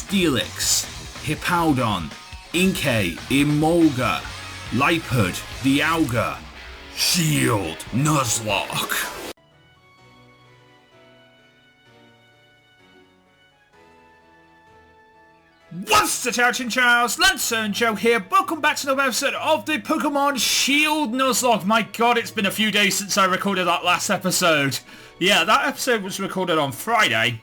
Steelix, Hippowdon, Inkay, Emolga, Lipard, Dialga, Shield, Nuzlocke. What's the chow, Chinchows? LanturnJoe here. Welcome back to another episode of the Pokemon Shield Nuzlocke. My god, it's been a few days since I recorded that last episode. Yeah, that episode was recorded on Friday.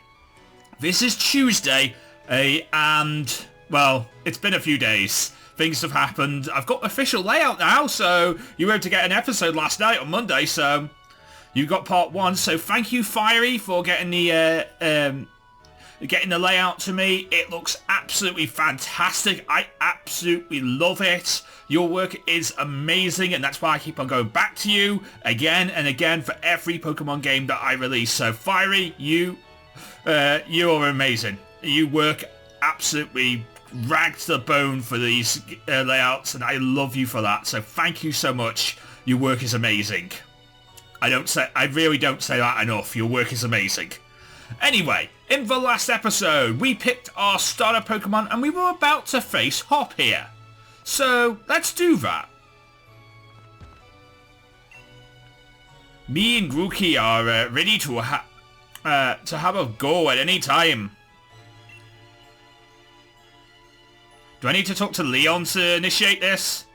This is Tuesday, and, well, it's been a few days. Things have happened. I've got official layout now, so you were able to get an episode last night on Monday, so you got part one. So thank you, Fiery, for getting the layout to me. It looks absolutely fantastic. I absolutely love it. Your work is amazing, and that's why I keep on going back to you again and again for every Pokemon game that I release. So Fiery, you are amazing. You work absolutely ragged to the bone for these layouts, and I love you for that. So thank you so much. Your work is amazing. I really don't say that enough. Your work is amazing. Anyway, in the last episode, we picked our starter Pokemon and we were about to face Hop here. So, let's do that. Me and Grookey are ready to have a go at any time. Do I need to talk to Leon to initiate this?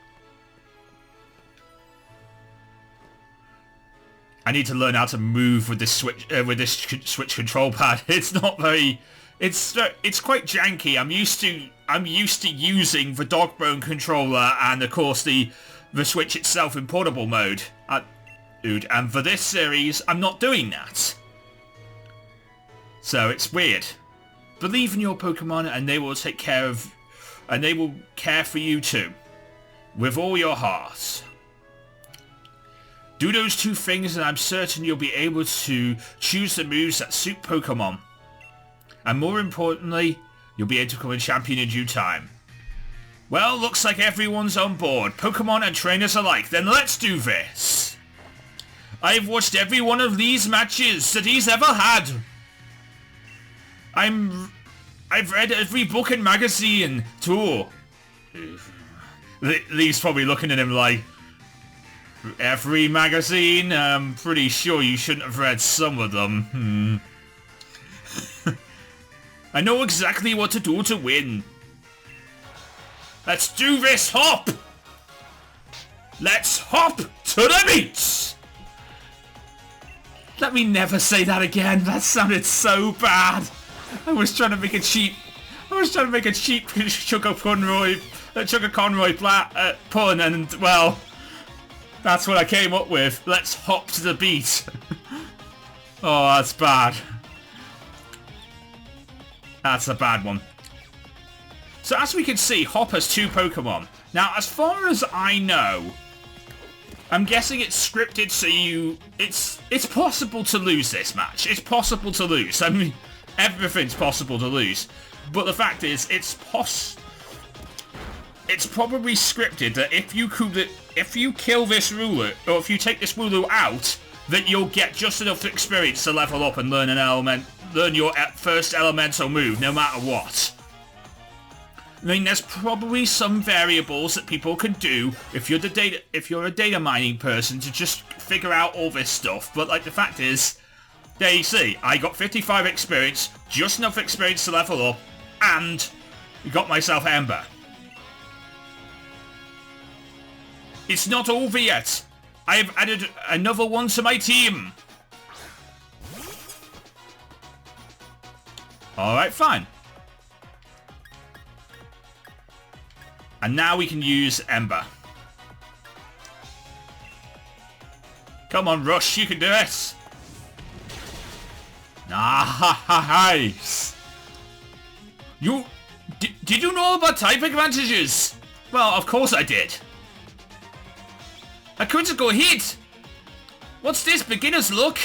I need to learn how to move with this switch control pad. It's not very. It's quite janky. I'm used to using the dog bone controller and of course the switch itself in portable mode. Dude, and for this series, I'm not doing that. So it's weird. Believe in your Pokemon, and they will take care of, and they will care for you too, with all your heart. Do those two things and I'm certain you'll be able to choose the moves that suit Pokemon. And more importantly, you'll be able to become a champion in due time. Well, looks like everyone's on board, Pokemon and trainers alike. Then let's do this. I've watched every one of these matches that he's ever had. I've read every book and magazine too. Lee's probably looking at him like, every magazine? I'm pretty sure you shouldn't have read some of them. I know exactly what to do to win. Let's do this, Hop! Let's hop to the beach! Let me never say that again. That sounded so bad. I was trying to make a cheap Sugar Conroy pun, and, well, that's what I came up with. Let's hop to the beat. Oh, that's bad. That's a bad one. So as we can see, Hop has two Pokemon. Now, as far as I know, I'm guessing it's scripted so it's possible to lose this match. It's possible to lose. I mean, everything's possible to lose. But the fact is, it's probably scripted that if you kill this Wooloo, or if you take this Wooloo out, that you'll get just enough experience to level up and learn your first elemental move, no matter what. I mean, there's probably some variables that people can do if you're a data mining person to just figure out all this stuff. But like the fact is, there you see, I got 55 experience, just enough experience to level up, and got myself Ember. It's not over yet. I have added another one to my team. Alright, fine. And now we can use Ember. Come on, Rush, you can do it. Nice. Did you know about type advantages? Well, of course I did. A critical hit! What's this, beginner's luck?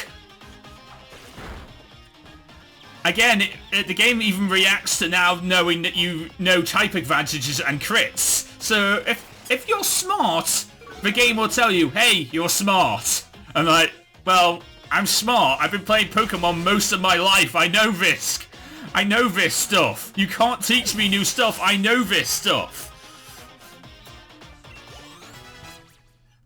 Again, the game even reacts to now knowing that you know type advantages and crits. So if you're smart, the game will tell you, hey, you're smart. I'm like, well, I'm smart. I've been playing Pokemon most of my life. I know this. I know this stuff. You can't teach me new stuff. I know this stuff.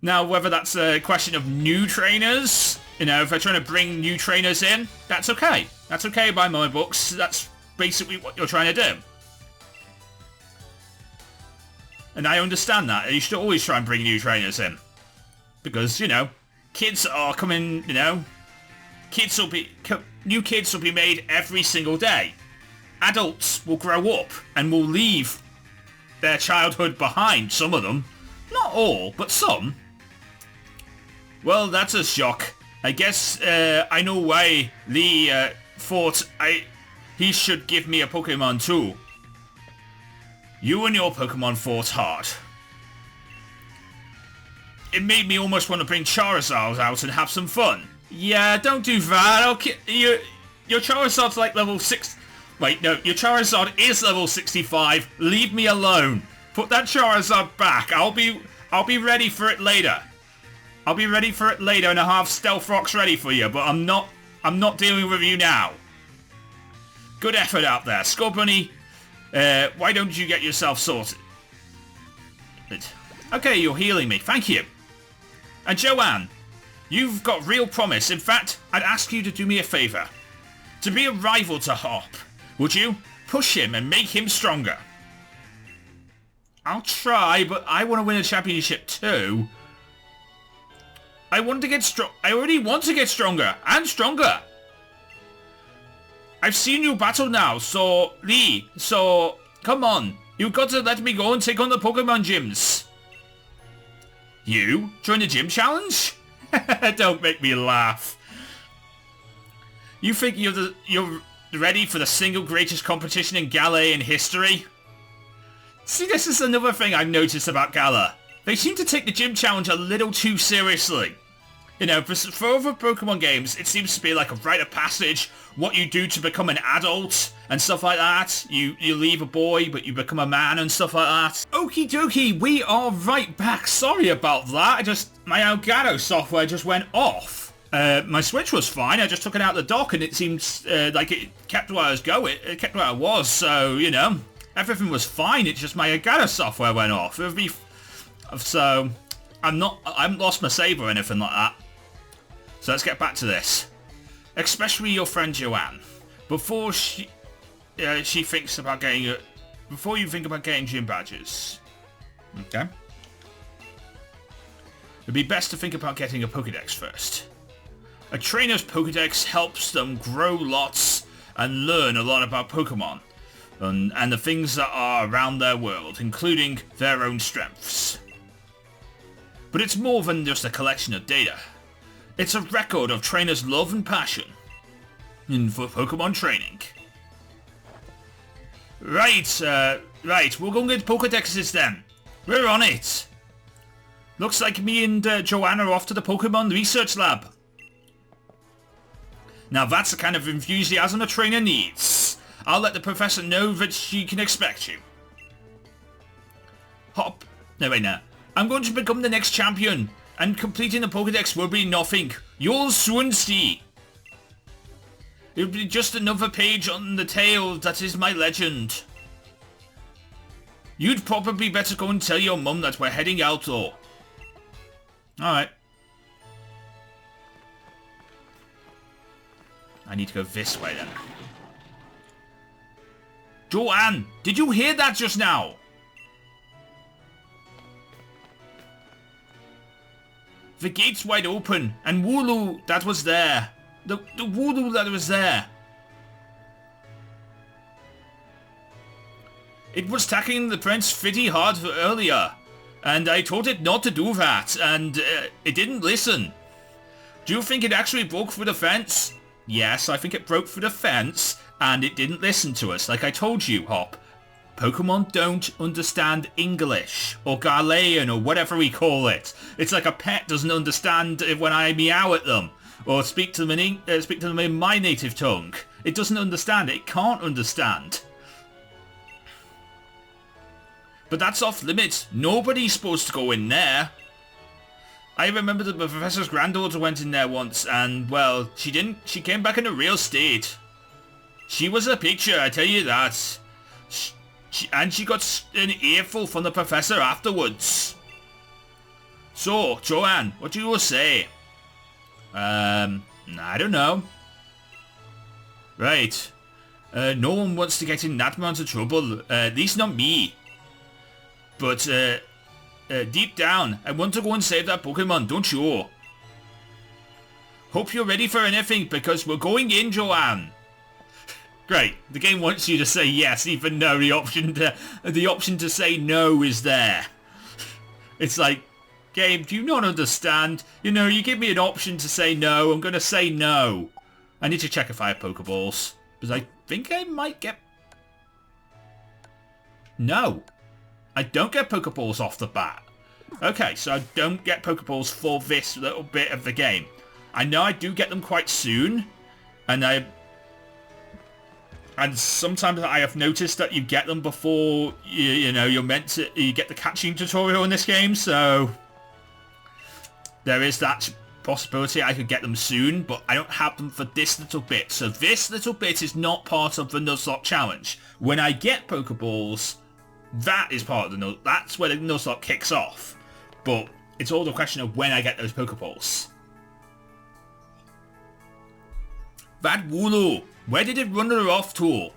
Now, whether that's a question of new trainers, you know, if they're trying to bring new trainers in, that's okay. That's okay by my books. That's basically what you're trying to do. And I understand that. You should always try and bring new trainers in. Because, you know, kids are coming, you know, new kids will be made every single day. Adults will grow up and will leave their childhood behind, some of them. Not all, but some. Well, that's a shock. I guess I know why Lee thought he should give me a Pokemon too. You and your Pokemon fought hard. It made me almost want to bring Charizard out and have some fun. Yeah, don't do that. Your Charizard's like level 6... Wait, no, your Charizard is level 65. Leave me alone. Put that Charizard back. I'll be ready for it later. I'll be ready for it later and I'll have Stealth Rocks ready for you, but I'm not dealing with you now. Good effort out there. Scorbunny, why don't you get yourself sorted? Okay, you're healing me. Thank you. And Joanne, you've got real promise. In fact, I'd ask you to do me a favour. To be a rival to Hop, would you? Push him and make him stronger. I'll try, but I want to win a championship too. I want to get strong. I already want to get stronger and stronger. I've seen you battle now, so Lee, come on. You've got to let me go and take on the Pokemon gyms. You? Join the gym challenge? Don't make me laugh. You think you're ready for the single greatest competition in Galar in history? See, this is another thing I've noticed about Galar. They seem to take the gym challenge a little too seriously. You know, for other Pokemon games, it seems to be like a rite of passage, what you do to become an adult, and stuff like that. You leave a boy, but you become a man and stuff like that. Okie dokie, we are right back. Sorry about that. My Elgato software just went off. My Switch was fine. I just took it out of the dock, and it seems like it kept where I was going. It kept where I was, so, you know, everything was fine. It's just my Elgato software went off. So, I haven't lost my save or anything like that. So let's get back to this. Especially your friend Joanne. Before you think about getting gym badges. Okay. It'd be best to think about getting a Pokédex first. A trainer's Pokédex helps them grow lots and learn a lot about Pokemon. And the things that are around their world, including their own strengths. But it's more than just a collection of data. It's a record of trainers' love and passion for Pokemon training. Right, we'll go and get Pokédexes then. We're on it. Looks like me and Joanne are off to the Pokemon Research Lab. Now that's the kind of enthusiasm a trainer needs. I'll let the professor know that she can expect you. Hop. No, wait, no. I'm going to become the next champion, and completing the Pokédex will be nothing. You'll soon see. It'll be just another page on the tale that is my legend. You'd probably better go and tell your mum that we're heading out, though. Alright. I need to go this way, then. Joanne, did you hear that just now? The gate's wide open, and Wooloo that was there. The Wooloo that was there. It was attacking the Prince pretty hard earlier, and I told it not to do that, and it didn't listen. Do you think it actually broke through the fence? Yes, I think it broke through the fence, and it didn't listen to us, like I told you, Hop. Pokemon don't understand English, or Galilean, or whatever we call it. It's like a pet doesn't understand when I meow at them, or speak to them in my native tongue. It doesn't understand. It can't understand. But that's off limits. Nobody's supposed to go in there. I remember that the professor's granddaughter went in there once, and, well, she didn't. She came back in a real state. She was a picture, I tell you that. And she got an earful from the professor afterwards. So, Joanne, what do you say? I don't know. Right. No one wants to get in that amount of trouble. At least not me. But, deep down, I want to go and save that Pokemon, don't you? Hope you're ready for anything, because we're going in, Joanne. Great. The game wants you to say yes, even though the option to say no is there. It's like, game, do you not understand? You know, you give me an option to say no, I'm going to say no. I need to check if I have Pokeballs, because I think I might get... No. I don't get Pokeballs off the bat. Okay, so I don't get Pokeballs for this little bit of the game. I know I do get them quite soon, and sometimes I have noticed that you get them before you get the catching tutorial in this game, so there is that possibility I could get them soon, but I don't have them for this little bit. So this little bit is not part of the Nuzlocke challenge. When I get Pokeballs, that is part of that's where the Nuzlocke kicks off. But it's all the question of when I get those Pokeballs. That Wooloo, where did it run her off to?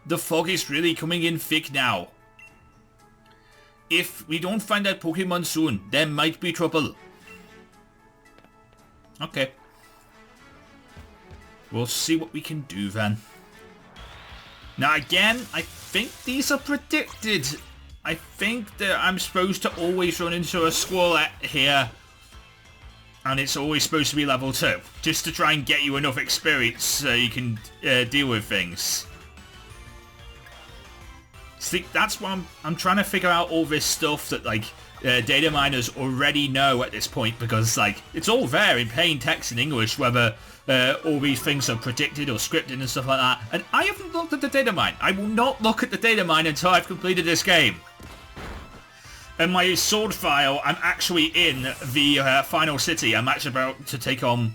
The fog is really coming in thick now. If we don't find that Pokemon soon, there might be trouble. Okay. We'll see what we can do then. Now again, I think these are predicted. I think that I'm supposed to always run into a Squirrelette here. And it's always supposed to be level 2. Just to try and get you enough experience so you can deal with things. See, that's why I'm trying to figure out all this stuff that, like, data miners already know at this point. Because, like, it's all there in plain text in English, whether all these things are predicted or scripted and stuff like that. And I haven't looked at the data mine. I will not look at the data mine until I've completed this game. In my sword file, I'm actually in the final city. I'm actually about to take on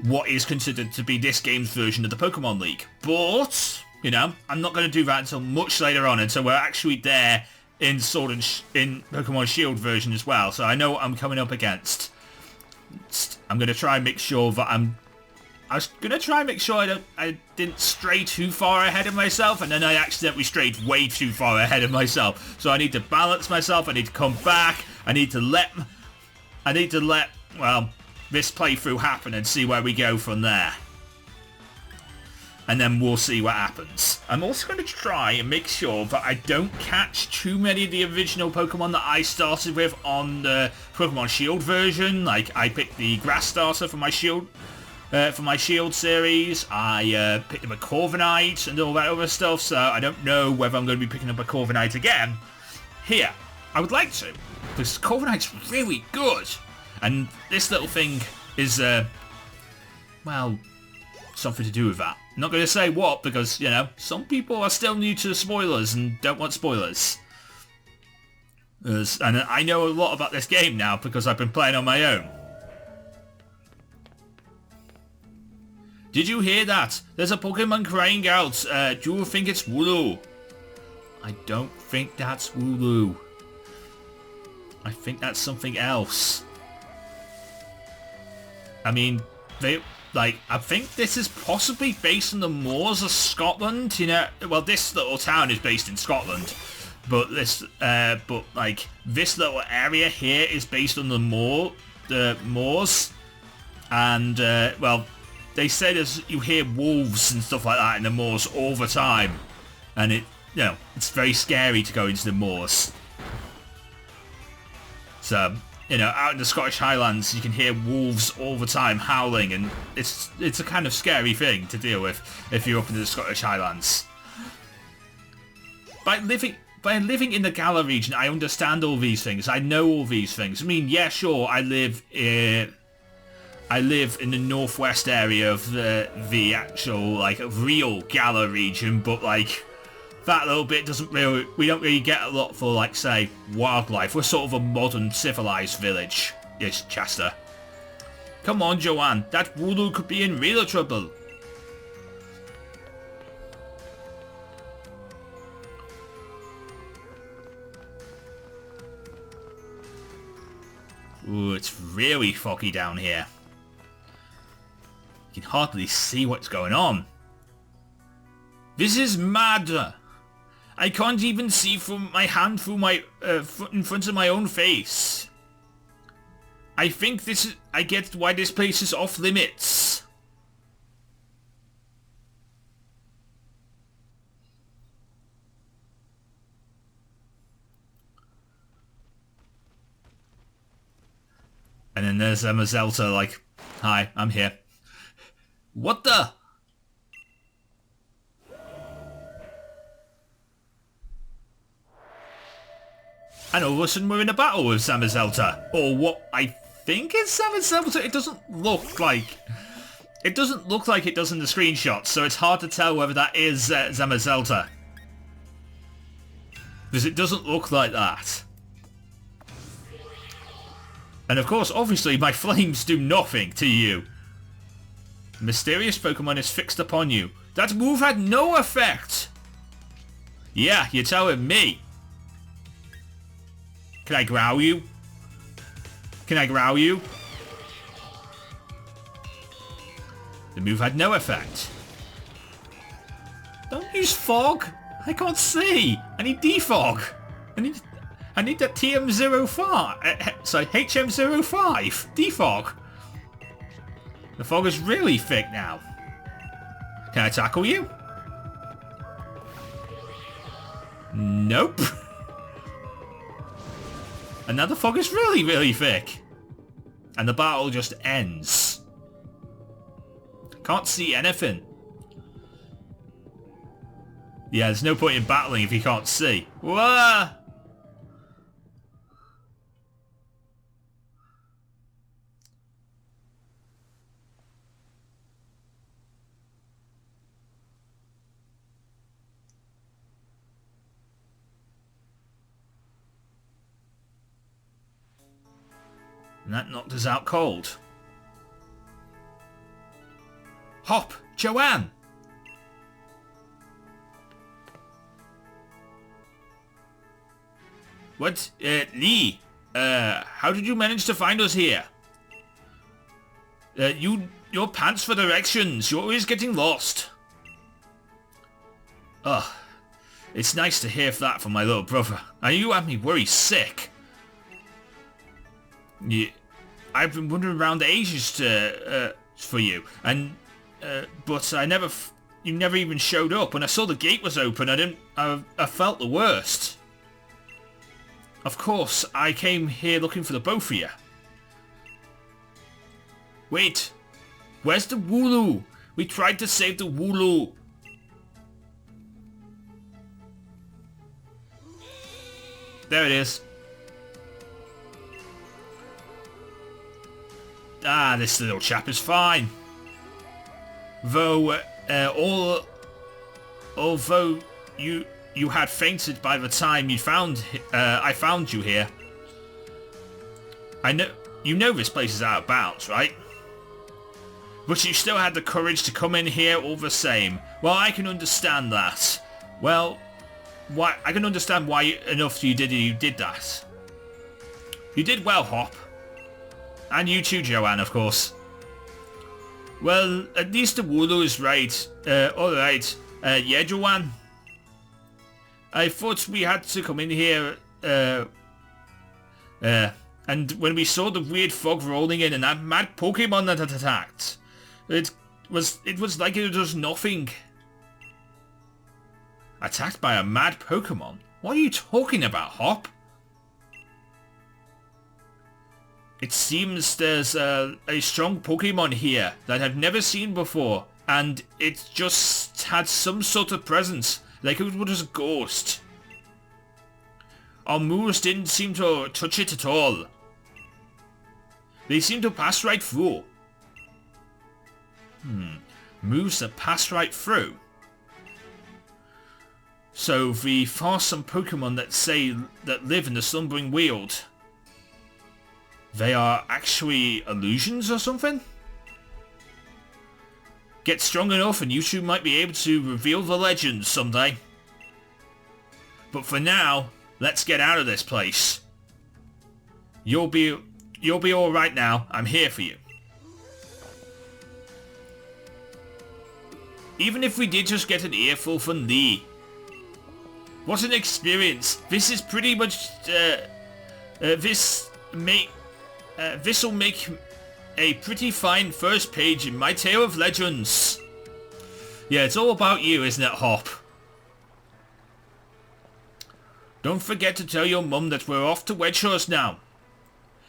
what is considered to be this game's version of the Pokemon League. But, you know, I'm not going to do that until much later on, until we're actually there in Sword and in Pokemon Shield version as well. So I know what I'm coming up against. I'm going to try and make sure that I was going to try and make sure I didn't stray too far ahead of myself, and then I accidentally strayed way too far ahead of myself. So I need to balance myself, I need to come back, I need to let, well, this playthrough happen and see where we go from there. And then we'll see what happens. I'm also going to try and make sure that I don't catch too many of the original Pokemon that I started with on the Pokemon Shield version. Like, I picked the Grass Starter for my Shield. For my Shield series, I picked up a Corviknight and all that other stuff, so I don't know whether I'm going to be picking up a Corviknight again. Here, I would like to, because Corviknight's really good, and this little thing is, well, something to do with that. I'm not going to say what, because, you know, some people are still new to spoilers and don't want spoilers. And I know a lot about this game now, because I've been playing on my own. Did you hear that? There's a Pokemon crying out. Do you think it's Wooloo? I don't think that's Wooloo. I think that's something else. I mean, I think this is possibly based on the moors of Scotland. You know, well, this little town is based in Scotland, but this little area here is based on the moors, and well. They said as you hear wolves and stuff like that in the moors all the time. And it's very scary to go into the moors. So, you know, out in the Scottish Highlands you can hear wolves all the time howling, and it's a kind of scary thing to deal with if you're up in the Scottish Highlands. By living in the Galar region, I understand all these things. I know all these things. I mean, yeah, sure, I live in the northwest area of the actual, like, real Galar region, but, like, that little bit we don't really get a lot for, like, say, wildlife. We're sort of a modern, civilized village, is Chester. Come on, Joanne. That Wooloo could be in real trouble. Ooh, it's really foggy down here. You can hardly see what's going on. This is mad. I can't even see from my hand through my in front of my own face. I think this is... I get why this place is off limits. And then there's Mazelta like, hi, I'm here. What the? And all of a sudden we're in a battle with Zamazelta. Or what I think is Zamazelta. It doesn't look like... It doesn't look like it does in the screenshots, so it's hard to tell whether that is Zamazelta. Because it doesn't look like that. And of course, obviously, my flames do nothing to you. Mysterious Pokemon is fixed upon you. That move had no effect! Yeah, you're telling me. Can I growl you? Can I growl you? The move had no effect. Don't use fog. I can't see. I need defog. I need that TM05. Sorry, HM05. Defog. The fog is really thick now. Can I tackle you? Nope. And now the fog is really, really thick. And the battle just ends. Can't see anything. Yeah, there's no point in battling if you can't see. Whoa! And that knocked us out cold. Hop! Joanne! What? Lee? How did you manage to find us here? Your pants for directions. You're always getting lost. Ugh. It's nice to hear that from my little brother. And you had me worried sick. Yeah, I've been wandering around ages for you, and but you never even showed up. When I saw the gate was open, I felt the worst. Of course, I came here looking for the both of you. Wait, where's the Wooloo? We tried to save the Wooloo. There it is. Ah, this little chap is fine. Though, although you had fainted by the time I found you here. I know you know this place is out of bounds, right? But you still had the courage to come in here all the same. Well, I can understand that. Well, I can understand why enough you did that. You did well, Hop. And you too, Joanne, of course. Well, at least the Wooloo is right. Alright. Yeah, Joanne. I thought we had to come in here, and when we saw the weird fog rolling in and that mad Pokemon that had attacked, it was like it was nothing. Attacked by a mad Pokemon? What are you talking about, Hop? It seems there's a strong Pokemon here that I've never seen before, and it just had some sort of presence, like it was a ghost. Our moves didn't seem to touch it at all. They seemed to pass right through. Moves that pass right through. So the farsome Pokemon that live in the Slumbering Weald. They are actually illusions or something? Get strong enough and you two might be able to reveal the legends someday. But for now, let's get out of this place. You'll be alright now. I'm here for you. Even if we did just get an earful from Lee. What an experience. This is pretty much... this'll make a pretty fine first page in my tale of legends. Yeah, it's all about you, isn't it, Hop? Don't forget to tell your mum that we're off to Wedgehurst now.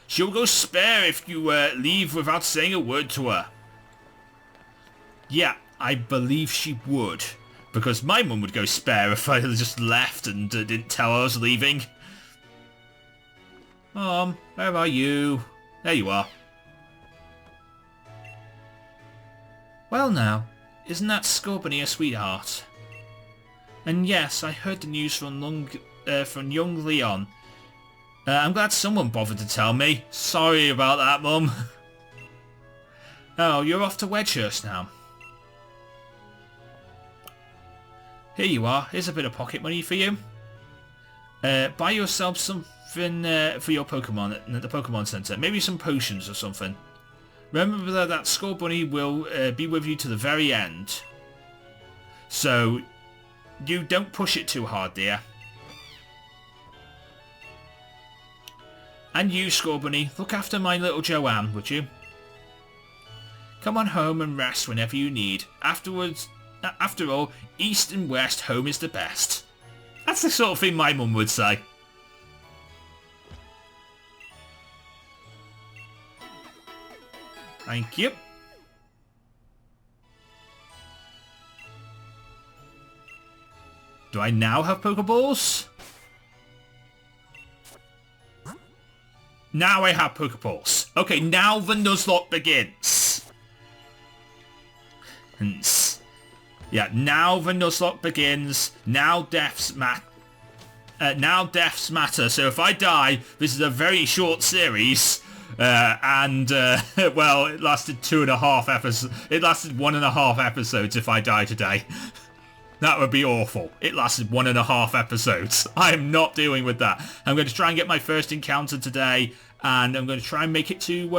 She'll go spare if you leave without saying a word to her. Yeah, I believe she would. Because my mum would go spare if I had just left and didn't tell her I was leaving. Mom, where are you? There you are. Well now, isn't that Scorbunny a sweetheart? And yes, I heard the news from young Leon. I'm glad someone bothered to tell me. Sorry about that, Mum. Oh, you're off to Wedgehurst now. Here you are. Here's a bit of pocket money for you. Buy yourself something for your Pokemon at the Pokemon Center. Maybe some potions or something. Remember that Scorbunny will be with you to the very end. So, you don't push it too hard, dear. And you, Scorbunny, look after my little Joanne, would you? Come on home and rest whenever you need. After all, east and west, home is the best. That's the sort of thing my mum would say. Thank you. Do I now have Pokeballs? Now I have Pokeballs. Okay, now the Nuzlocke begins. Yeah, now the Nuzlocke begins. Now deaths matter. So if I die, this is a very short series. Well, it lasted 2.5 episodes. It lasted 1.5 episodes if I die today. That would be awful. It lasted 1.5 episodes. I am not dealing with that. I'm going to try and get my first encounter today, and I'm going to try and make it to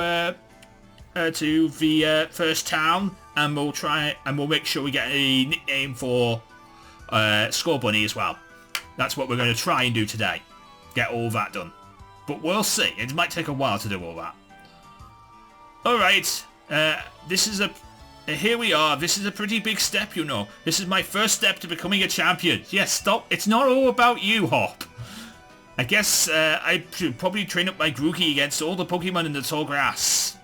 the first town, and we'll make sure we get a nickname for Scorbunny as well. That's what we're going to try and do today. Get all that done. But we'll see. It might take a while to do all that. Alright. Here we are. This is a pretty big step, you know. This is my first step to becoming a champion. Yes, stop. It's not all about you, Hop. I guess I should probably train up my Grookey against all the Pokemon in the tall grass.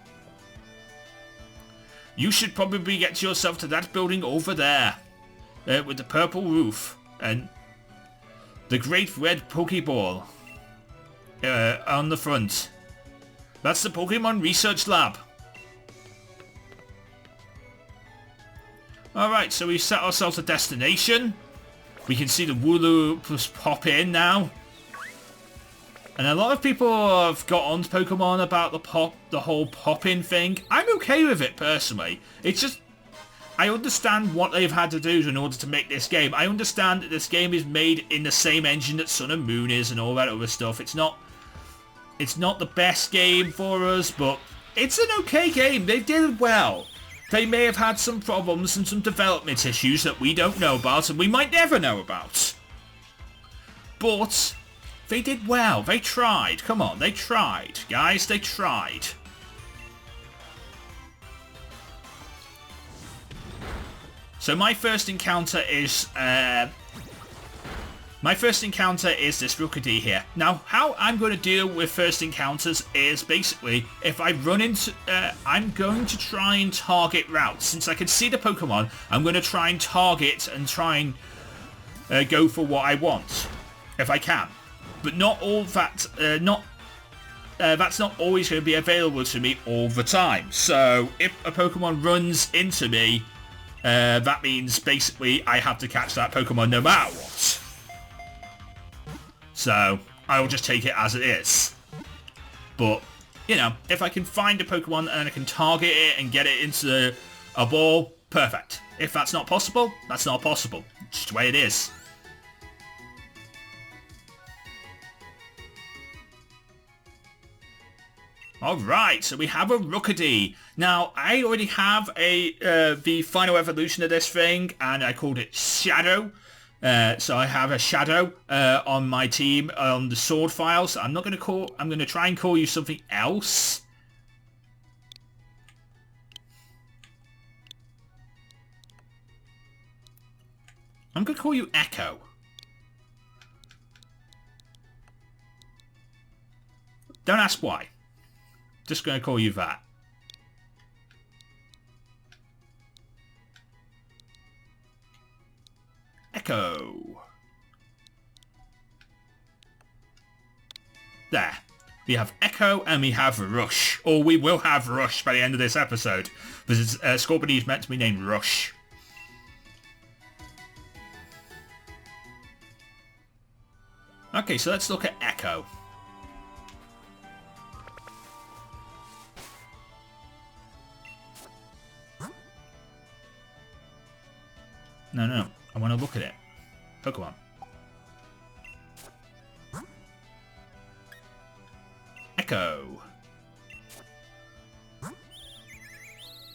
You should probably get yourself to that building over there. With the purple roof. And the great red Pokeball. On the front. That's the Pokemon Research Lab. Alright, so we've set ourselves a destination. We can see the Wooloo plus pop in now. And a lot of people have got on to Pokemon about the whole pop-in thing. I'm okay with it, personally. It's just, I understand what they've had to do in order to make this game. I understand that this game is made in the same engine that Sun and Moon is and all that other stuff. It's not the best game for us, but it's an okay game. They did well. They may have had some problems and some development issues that we don't know about and we might never know about. But they did well. They tried. Come on, they tried. Guys, they tried. So my first encounter is this Rookidee here. Now, how I'm going to deal with first encounters is basically, if I run into... I'm going to try and target routes. Since I can see the Pokemon, I'm going to try and target and try and go for what I want, if I can. But not all that... that's not always going to be available to me all the time. So, if a Pokemon runs into me, that means basically I have to catch that Pokemon no matter what. So, I will just take it as it is. But you know, if I can find a Pokemon and I can target it and get it into a ball, perfect. If that's not possible, that's not possible. It's just the way it is. Alright, so we have a Rookidee. Now, I already have the final evolution of this thing, and I called it Shadow. So I have a Shadow on my team on the sword file, so I'm going to try and call you something else. I'm going to call you Echo. Don't ask why. Just going to call you that. Echo. There. We have Echo and we have Rush. Or we will have Rush by the end of this episode. Because Scorpion is meant to be named Rush. Okay, so let's look at Echo. No, I want to look at it. Pokemon. Echo.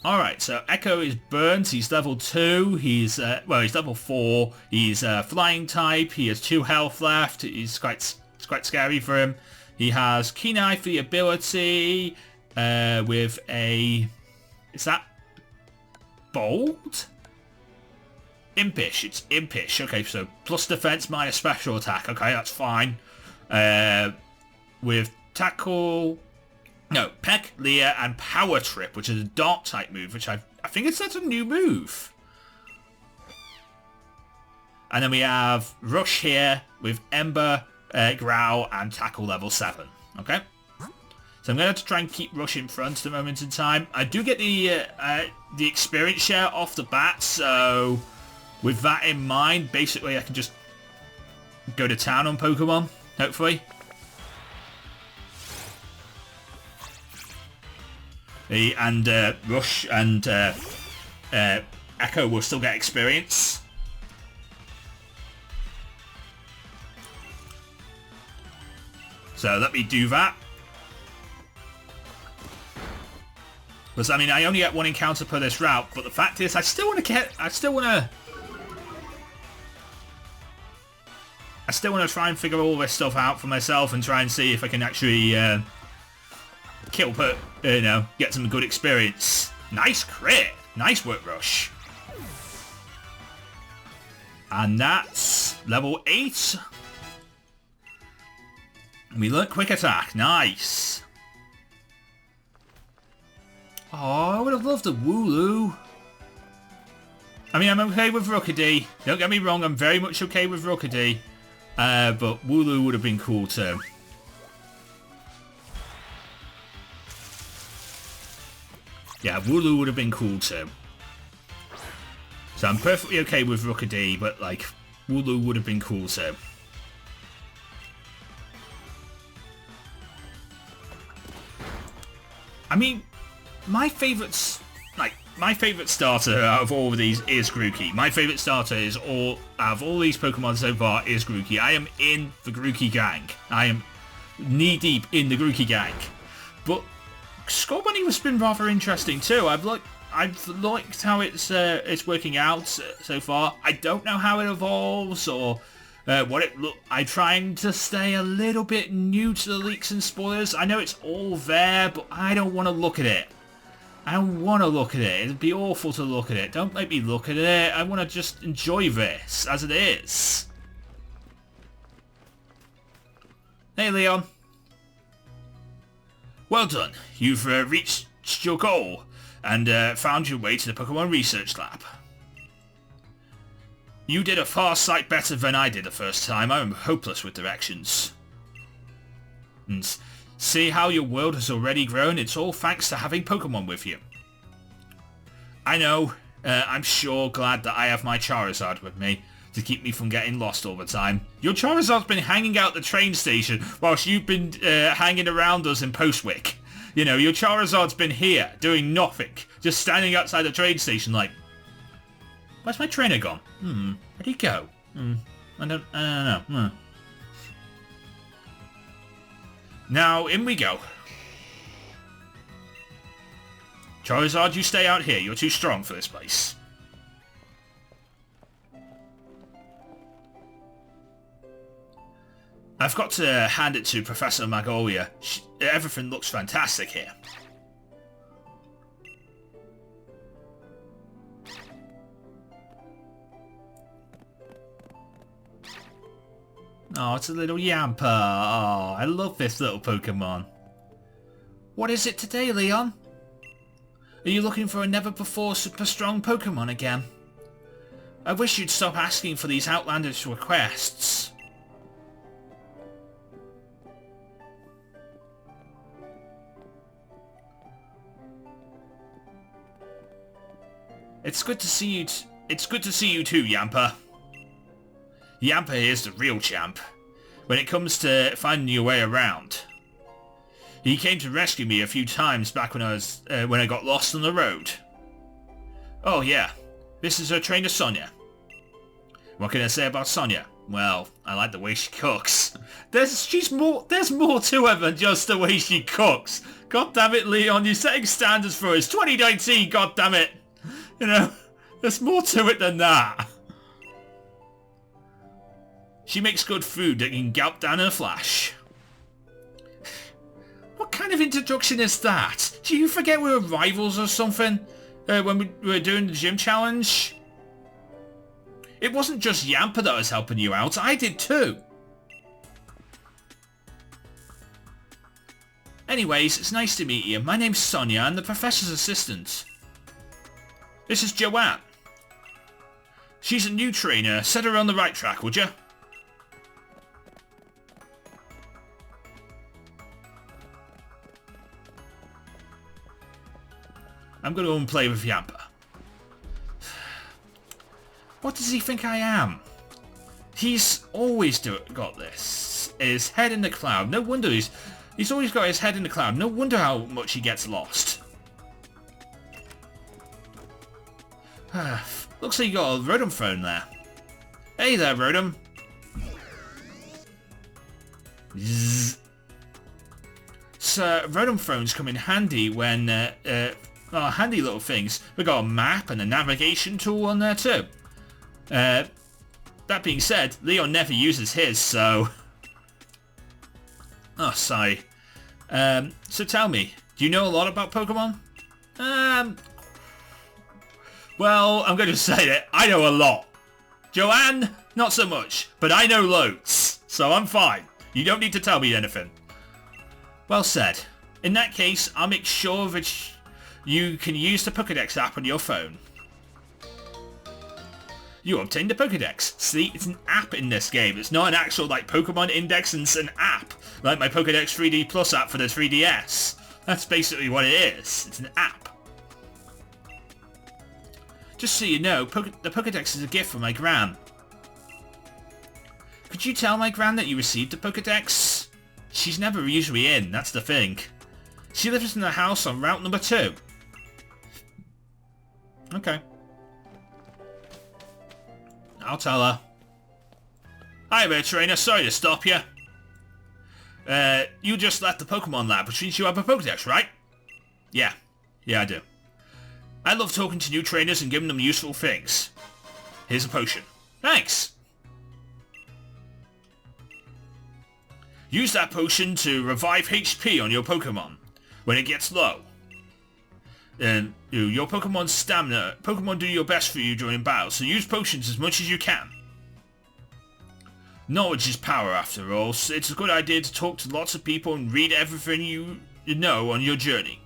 Alright, so Echo is burnt, he's level 2, he's level 4, he's flying type, he has 2 health left, it's quite scary for him. He has Keen Eye for the ability, with a... Is that... Bold? Impish, it's Impish. Okay, so plus defense minus special attack. Okay, that's fine. With Tackle... No, Peck, Leer, and Power Trip, which is a Dark type move, which I think that's a new move. And then we have Rush here with Ember, Growl, and Tackle level 7. Okay? So I'm going to have to try and keep Rush in front at the moment in time. I do get the experience share off the bat, so... With that in mind, basically I can just go to town on Pokemon, hopefully. And Rush and Echo will still get experience. So let me do that. Because I mean, I only get 1 encounter per this route, but the fact is, I still want to try and figure all this stuff out for myself and try and see if I can actually get some good experience. Nice crit! Nice work, Rush. And that's level 8. We learnt Quick Attack. Nice. Oh, I would have loved a Wooloo. I mean, I'm okay with Rookidee. Don't get me wrong, I'm very much okay with Rookidee. But Wooloo would have been cool too. Yeah, Wooloo would have been cool too. So I'm perfectly okay with Rookidee, but like, Wooloo would have been cool too. I mean, my favourite starter out of all of these is Grookey. My favourite starter out of all these Pokemon so far is Grookey. I am in the Grookey gang. I am knee deep in the Grookey gang. But Scorbunny has been rather interesting too. I've liked how it's working out so far. I don't know how it evolves or what it look. I'm trying to stay a little bit new to the leaks and spoilers. I know it's all there, but I don't want to look at it. I don't want to look at it. It'd be awful to look at it. Don't make me look at it. I want to just enjoy this as it is. Hey, Leon. Well done. You've reached your goal and found your way to the Pokemon Research Lab. You did a far sight better than I did the first time. I'm hopeless with directions. And see how your world has already grown? It's all thanks to having Pokemon with you. I know. I'm sure glad that I have my Charizard with me to keep me from getting lost all the time. Your Charizard's been hanging out the train station whilst you've been hanging around us in Postwick. You know, your Charizard's been here, doing nothing. Just standing outside the train station like, where's my trainer gone? Where'd he go? I don't know. Now, in we go. Charizard, you stay out here. You're too strong for this place. I've got to hand it to Professor Magnolia. Everything looks fantastic here. Oh, it's a little Yamper. Oh, I love this little Pokemon. What is it today, Leon? Are you looking for a never-before super strong Pokemon again? I wish you'd stop asking for these outlandish requests. It's good to see you. It's good to see you too, Yamper. Yamper is the real champ when it comes to finding your way around. He came to rescue me a few times back when I got lost on the road. Oh yeah, this is her trainer Sonia. What can I say about Sonia? Well, I like the way she cooks. There's more to her than just the way she cooks. God damn it, Leon, you're setting standards for us. 2019, god damn it. You know, there's more to it than that. She makes good food that can gulp down in a flash. What kind of introduction is that? Do you forget we were rivals or something? When we were doing the gym challenge? It wasn't just Yamper that was helping you out, I did too. Anyways, it's nice to meet you. My name's Sonia, I'm the professor's assistant. This is Joanne. She's a new trainer. Set her on the right track, would you? I'm going to go and play with Yamper. What does he think I am? He's always got this. His head in the cloud. No wonder he's always got his head in the cloud. No wonder how much he gets lost. Looks like you got a Rotom phone there. Hey there, Rotom. Zzz. So, Rotom phones come in handy when, handy little things. We've got a map and a navigation tool on there too. That being said, Leon never uses his, so... Oh, sorry. So tell me, do you know a lot about Pokemon? Well, I'm going to say it. I know a lot. Joanne, not so much, but I know loads, so I'm fine. You don't need to tell me anything. Well said. In that case, I'll make sure that you can use the Pokédex app on your phone. You obtained the Pokédex. See, it's an app in this game. It's not an actual, like, Pokemon index, and it's an app. Like my Pokédex 3D Plus app for the 3DS. That's basically what it is. It's an app. Just so you know, the Pokédex is a gift from my gran. Could you tell my gran that you received the Pokédex? She's never usually in, that's the thing. She lives in the house on route number 2. Okay. I'll tell her. Hi there, trainer. Sorry to stop you. You just left the Pokemon lab, which means you have a Pokédex, right? Yeah. Yeah, I do. I love talking to new trainers and giving them useful things. Here's a potion. Thanks. Use that potion to revive HP on your Pokemon when it gets low. And your Pokemon's stamina. Pokemon do your best for you during battle, so use potions as much as you can. Knowledge is power after all, so it's a good idea to talk to lots of people and read everything you know on your journey.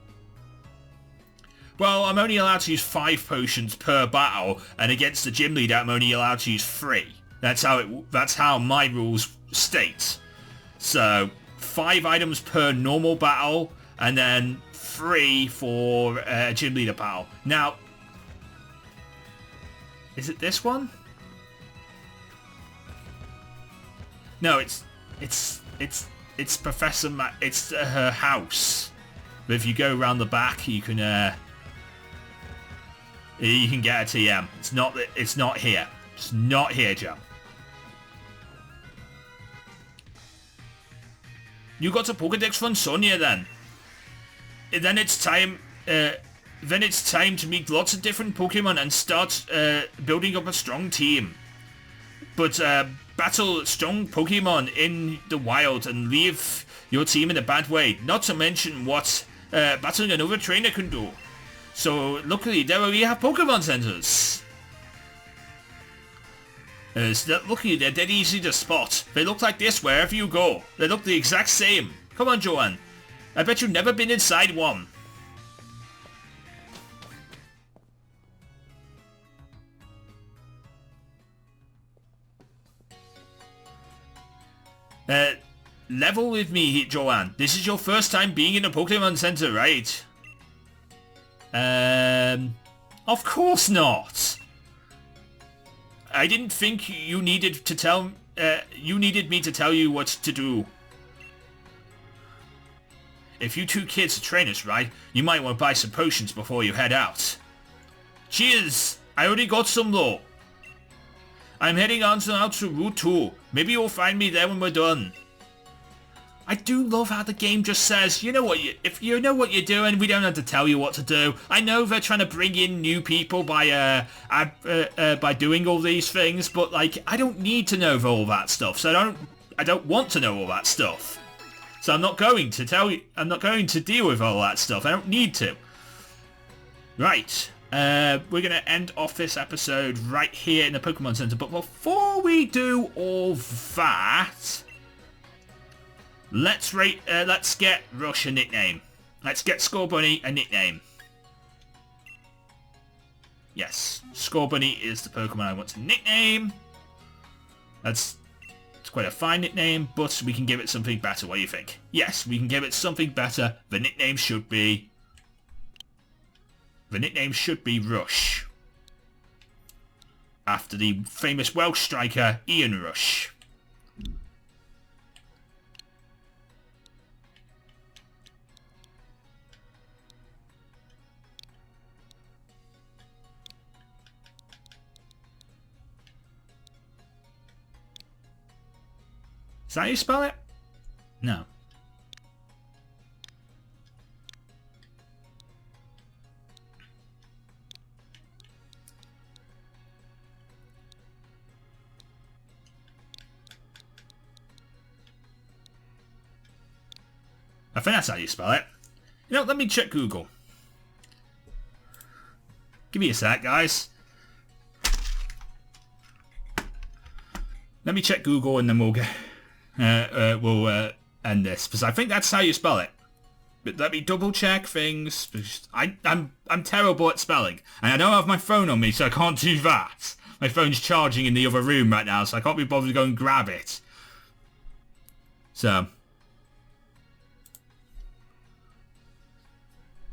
Well, I'm only allowed to use 5 potions per battle, and against the gym leader I'm only allowed to use 3. That's how my rules state. So, 5 items per normal battle, and then 3 for a gym leader battle. Now, is it this one? No, it's Professor it's her house. But if you go around the back, you can get a TM. It's not here. It's not here, Joe. You got a Pokédex from Sonia then. Then it's time. Then it's time to meet lots of different Pokemon and start building up a strong team. But battle strong Pokemon in the wild and leave your team in a bad way. Not to mention what battling another trainer can do. So luckily there we have Pokemon centers. Luckily they're dead easy to spot. They look like this wherever you go. They look the exact same. Come on, Joanne. I bet you've never been inside one. Level with me, Joanne. This is your first time being in a Pokemon Center, right? Of course not. I didn't think you needed to tell... you needed me to tell you what to do. If you two kids are trainers, right, you might want to buy some potions before you head out. Cheers! I already got some though. I'm heading out to Route 2. Maybe you'll find me there when we're done. I do love how the game just says, you know what, if you know what you're doing, we don't have to tell you what to do. I know they're trying to bring in new people by doing all these things, but like, I don't need to know all that stuff, so I don't want to know all that stuff. So I'm not going to tell you, I'm not going to deal with all that stuff. I don't need to. Right. We're going to end off this episode right here in the Pokemon Center, but before we do all that, let's get Rush a nickname. Let's get Scorbunny a nickname. Yes, Scorbunny is the Pokemon I want to nickname. It's quite a fine nickname, but we can give it something better. What do you think? Yes, we can give it something better. The nickname should be Rush. After the famous Welsh striker, Ian Rush. Is that how you spell it? No. I think that's how you spell it. You know, let me check Google. Give me a sec, guys. Let me check Google and then we'll end this, because I think that's how you spell it. But let me double check things. I'm terrible at spelling, and I don't have my phone on me, so I can't do that. My phone's charging in the other room right now, so I can't be bothered to go and grab it. So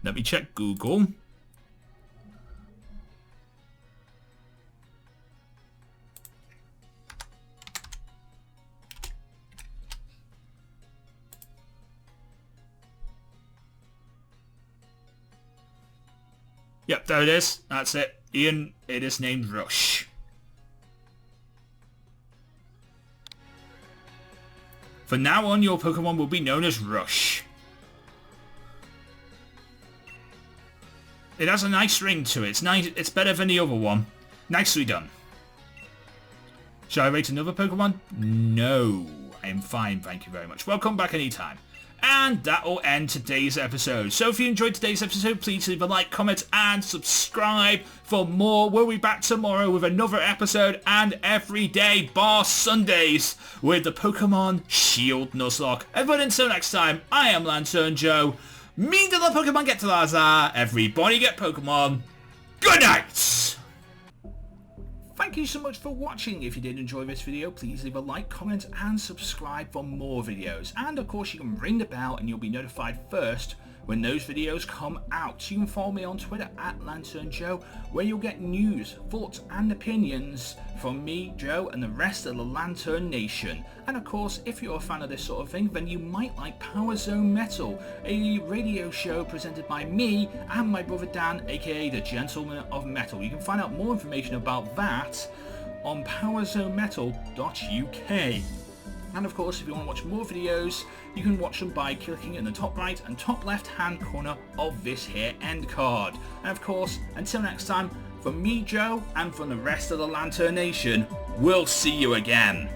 let me check Google. Yep, there it is. That's it. Ian, it is named Rush. From now on, your Pokemon will be known as Rush. It has a nice ring to it. It's nice. It's better than the other one. Nicely done. Shall I rate another Pokemon? No. I am fine, thank you very much. Welcome back anytime. And that will end today's episode. So if you enjoyed today's episode, please leave a like, comment, and subscribe for more. We'll be back tomorrow with another episode and every day, bar Sundays, with the Pokemon Shield Nuzlocke. And until next time, I am LanturnJoe. Mean to the Pokemon get to Lazar. Everybody get Pokemon. Good night! Thank you so much for watching. If you did enjoy this video, please leave a like, comment, and subscribe for more videos. And of course, you can ring the bell and you'll be notified first when when those videos come out. You can follow me on Twitter at LanturnJoe, where you'll get news, thoughts and opinions from me, Joe, and the rest of the Lantern Nation. And of course, if you're a fan of this sort of thing, then you might like Power Zone Metal, a radio show presented by me and my brother Dan, aka the Gentleman of Metal. You can find out more information about that on powerzonemetal.uk. And of course, if you want to watch more videos, you can watch them by clicking in the top right and top left hand corner of this here end card. And of course, until next time, from me, Joe, and from the rest of the Lantern Nation, we'll see you again.